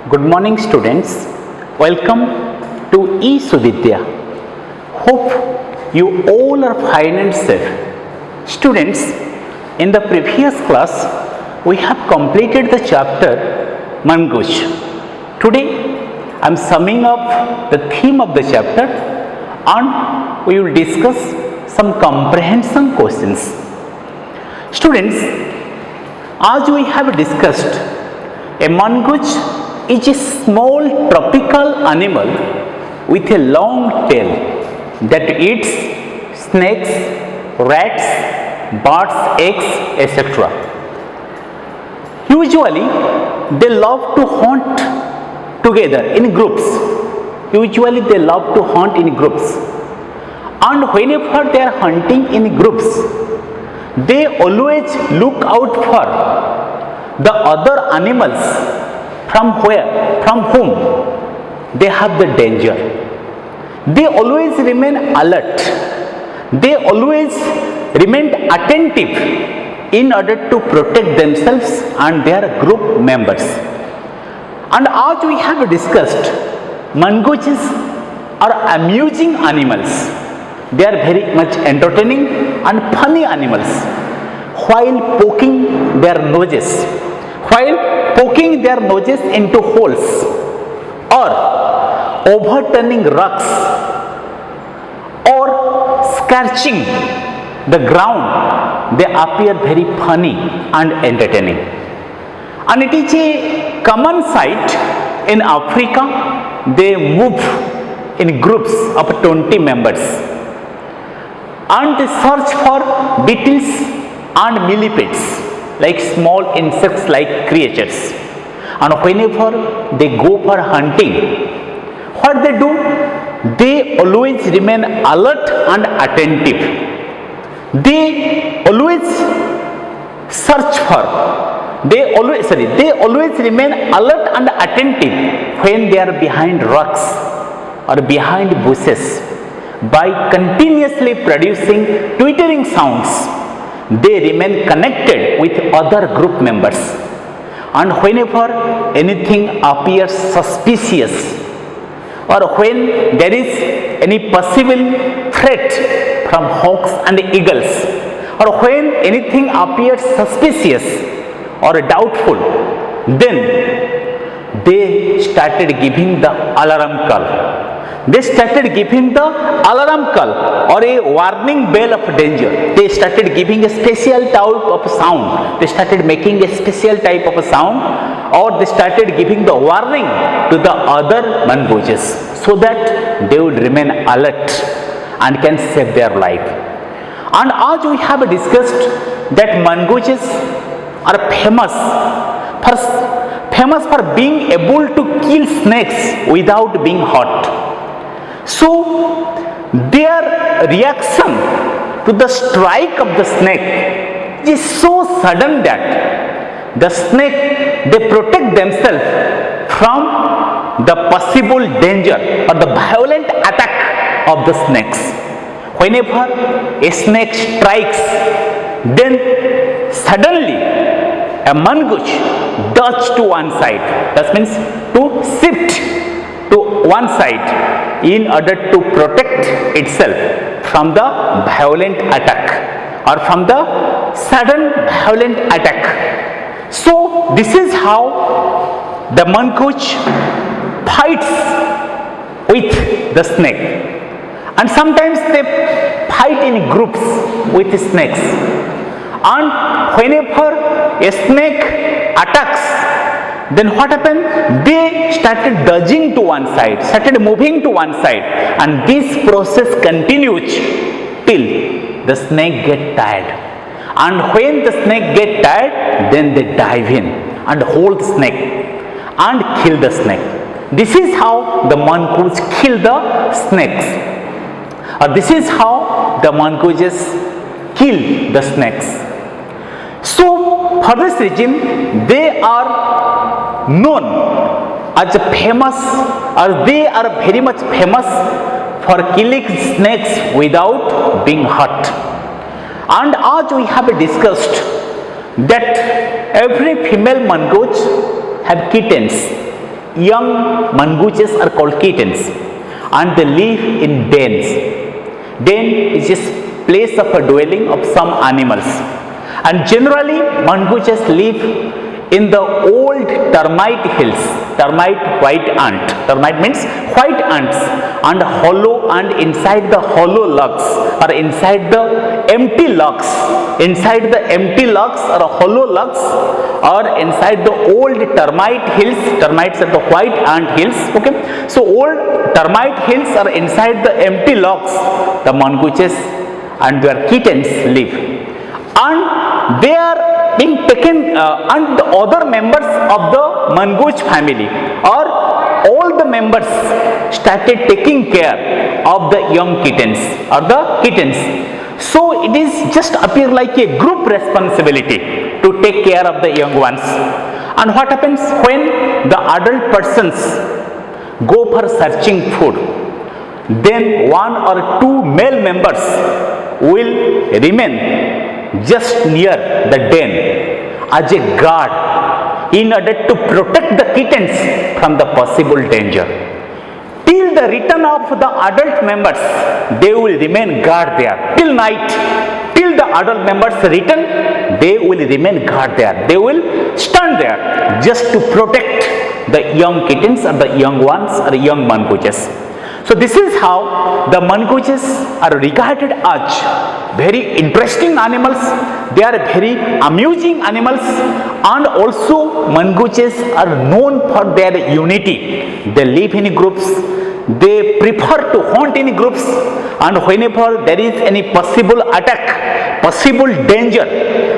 Good morning students. Welcome to eSuvidya. Hope you all are fine and safe. Students, in the previous class we have completed the chapter Mongoose. Today I am summing up the theme of the chapter and we will discuss some comprehension questions. Students, as we have discussed, a mongoose is a small tropical animal with a long tail that eats snakes, rats, birds, eggs, etc. Usually, they love to hunt together in groups. And whenever they are hunting in groups, they always look out for the other animals from whom they have the danger. They always remain alert. They always remain attentive in order to protect themselves and their group members. And as we have discussed, mongooses are amusing animals. They are very much entertaining and funny animals. While poking their noses into holes or overturning rocks or scratching the ground, they appear very funny and entertaining. And it is a common sight in Africa. They move in groups of 20 members and they search for beetles and millipedes, like small insects like creatures. And whenever they go for hunting, what they do? They always remain alert and attentive. They always remain alert and attentive when they are behind rocks or behind bushes. By continuously producing twittering sounds, they remain connected with other group members. And whenever anything appears suspicious or when there is any possible threat from hawks and eagles, or when anything appears suspicious or doubtful, then they started giving the alarm call. They started giving the alarm call or a warning bell of danger. They started giving a special type of sound. They started making a special type of a sound, or they started giving the warning to the other mongooses so that they would remain alert and can save their life. And as we have discussed that mongooses are famous for being able to kill snakes without being hurt. So their reaction to the strike of the snake is so sudden that the snake, they protect themselves from the possible danger or the violent attack of the snakes. Whenever a snake strikes, then suddenly a mongoose dodges to one side. That means to shift to one side in order to protect itself from the violent attack or from the sudden violent attack. So this is how the mongoose fights with the snake. And sometimes they fight in groups with the snakes. And whenever a snake attacks, then what happened? They started dodging to one side, started moving to one side, and this process continues till the snake gets tired. And when the snake gets tired, then they dive in and hold the snake and kill the snake. This is how the mongoose kill the snakes. Or this is how the mongooses kill the snakes. So for this reason, they are known as famous, or they are very much famous for killing snakes without being hurt. And as we have discussed that every female mongoose have kittens, young mongooses are called kittens, and they live in dens. Den is just place of a dwelling of some animals, and generally mongooses live in the old termite hills. Termite, white ant. Termite means white ants, and hollow, and inside the hollow logs, or inside the empty logs, inside the empty logs or hollow logs, or inside the old termite hills. Termites are the white ant hills. Okay, so old termite hills are inside the empty logs. The mongooses and their kittens live, and they are being taken, and the other members of the mongoose family, or all the members started taking care of the young kittens or the kittens. So it is just appear like a group responsibility to take care of the young ones. And what happens when the adult persons go for searching food, then one or two male members will remain just near the den as a guard in order to protect the kittens from the possible danger. Till the return of the adult members, they will remain guard there till night. Till the adult members return, they will remain guard there. They will stand there just to protect the young kittens or the young ones or young mongooses. So this is how the mongooses are regarded as very interesting animals. They are very amusing animals, and also mongooses are known for their unity. They live in groups. They prefer to hunt in groups, and whenever there is any possible attack, possible danger,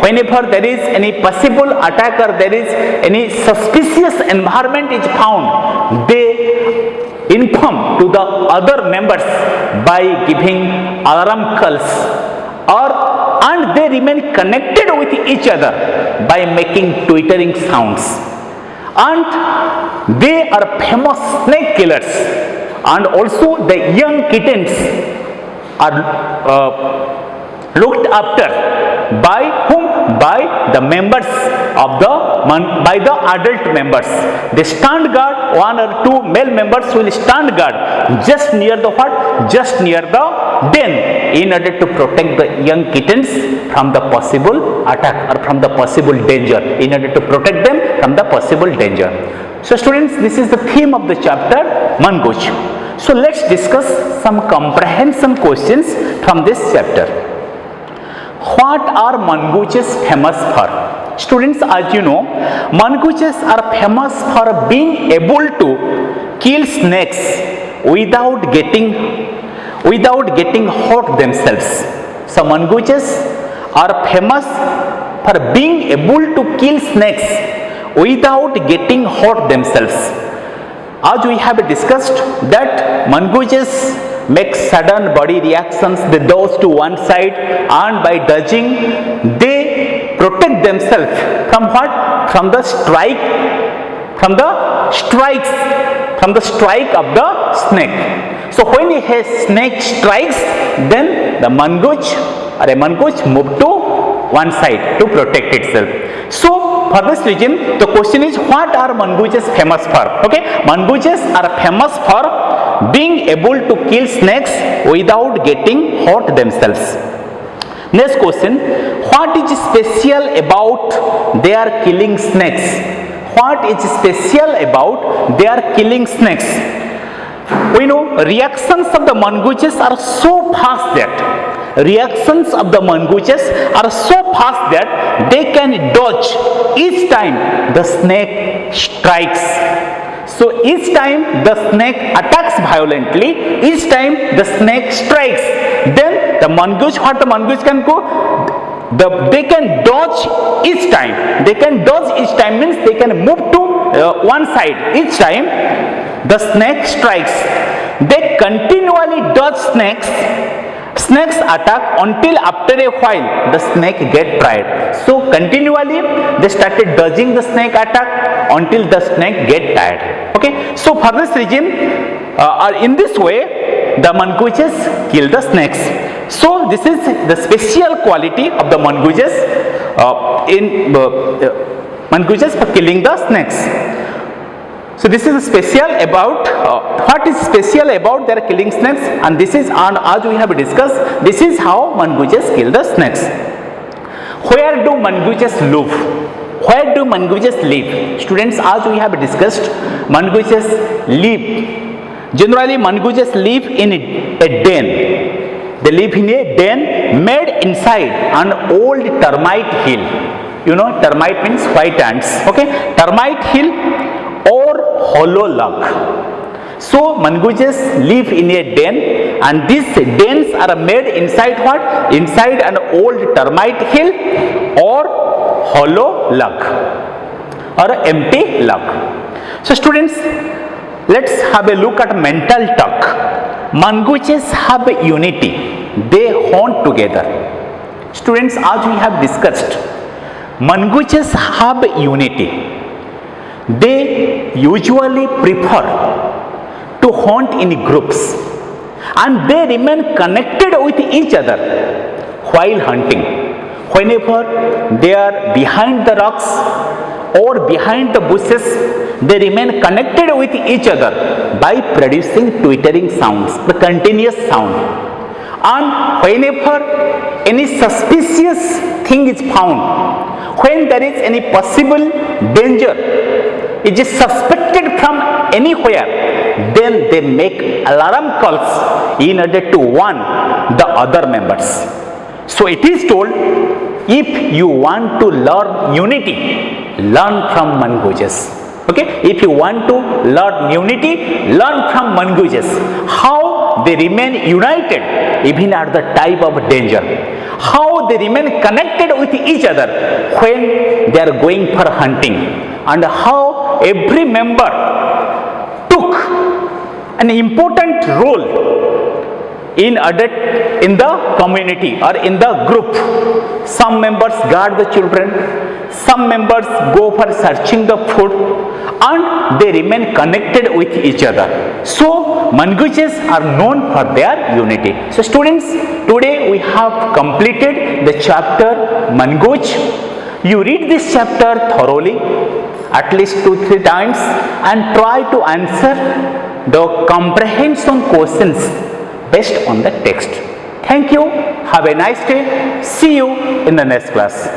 whenever there is any possible attack or there is any suspicious environment is found, they inform to the other members by giving alarm calls, and they remain connected with each other by making twittering sounds. And they are famous snake killers, and also the young kittens are looked after by whom? By the members of by the adult members. They stand guard. One or two male members will stand guard just near the what? Just near the den, in order to protect the young kittens from the possible attack or from the possible danger, in order to protect them from the possible danger. So students, this is the theme of the chapter mongoose. So let's discuss some comprehension questions from this chapter. What are mongooses famous for? Students, as you know, mongooses are famous for being able to kill snakes without getting hurt themselves. So mongooses are famous for being able to kill snakes without getting hurt themselves. As we have discussed that mongooses make sudden body reactions, they dodge to one side, and by dodging they protect themselves from what? From the strike of the snake. So when a snake strikes, then the mongoose or a mongoose move to one side to protect itself. So for this reason, the question is, what are mongooses famous for? Okay, mongooses are famous for being able to kill snakes without getting hurt themselves. Next question, what is special about their killing snakes? What is special about their killing snakes? We know reactions of the mongooses are so fast that they can dodge each time the snake strikes. So each time the snake attacks violently, each time the snake strikes, then the mongoose, what the mongoose can go? They can dodge each time. They can dodge each time means they can move to one side each time the snake strikes. They continually dodge snakes attack until after a while the snake get tired. So continually they started dodging the snake attack until the snake get tired. Okay, so for this reason, in this way the mongooses kill the snakes. So this is the special quality of the mongooses mongooses for killing the snakes. So this is special about what is special about their killing snakes, and this is, and as we have discussed, this is how mongooses kill the snakes. Where do mongooses live? Where do mongooses live? Students, as we have discussed, mongooses live. Generally, mongooses live in a den. They live in a den made inside an old termite hill. You know, termite means white ants. Okay, termite hill or hollow log. So mongooses live in a den, and these dens are made inside what? Inside an old termite hill or hollow log or empty log. So students, let's have a look at mental talk. Mongooses have unity. They hunt together. Students, as we have discussed, mongooses have unity. They usually prefer to hunt in groups, and they remain connected with each other while hunting. Whenever they are behind the rocks or behind the bushes, they remain connected with each other by producing twittering sounds, the continuous sound. And whenever any suspicious thing is found, when there is any possible danger, it is suspected from anywhere, then they make alarm calls in order to warn the other members. So it is told, if you want to learn unity, learn from mongooses. Okay, if you want to learn unity, learn from mongooses. How they remain united even at the time of danger. How they remain connected with each other when they are going for hunting, and how every member took an important role in the community or in the group. Some members guard the children, some members go for searching the food, and they remain connected with each other. So mongooses are known for their unity. So students, today we have completed the chapter Mongoose. You read this chapter thoroughly at least 2-3 times and try to answer the comprehension questions based on the text. Thank you. Have a nice day. See you in the next class.